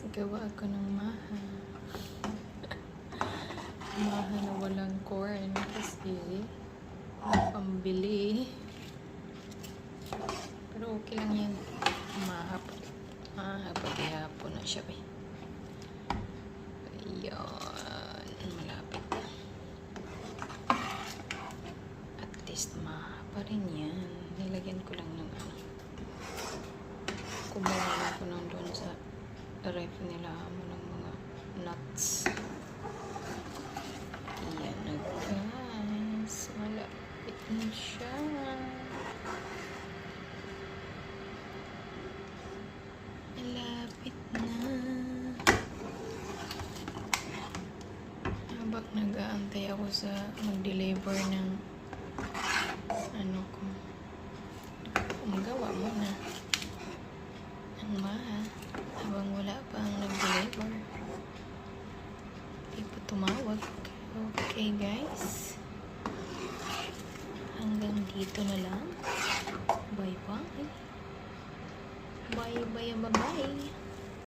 Gawa ako ng maha. Maha na walang corn kasi pambili. Pero okay lang yan. Maha paghihapon na siya. Ayan. Malapit na. At least maha pa rin yan. Nilagyan ko lang ng ano. Kumuha ko lang doon sa ref nila mo ng mga nuts. Ayan na guys. Malapit na siya. Malapit na. Habang nag-aantay ako sa mag-deliver ng ano ko. Magawa mo na. Ang maha. Habang wala pa ang nag-deliver. Hindi pa tumawag. Okay guys. Hanggang dito na lang. Bye bye. Bye bye bye bye.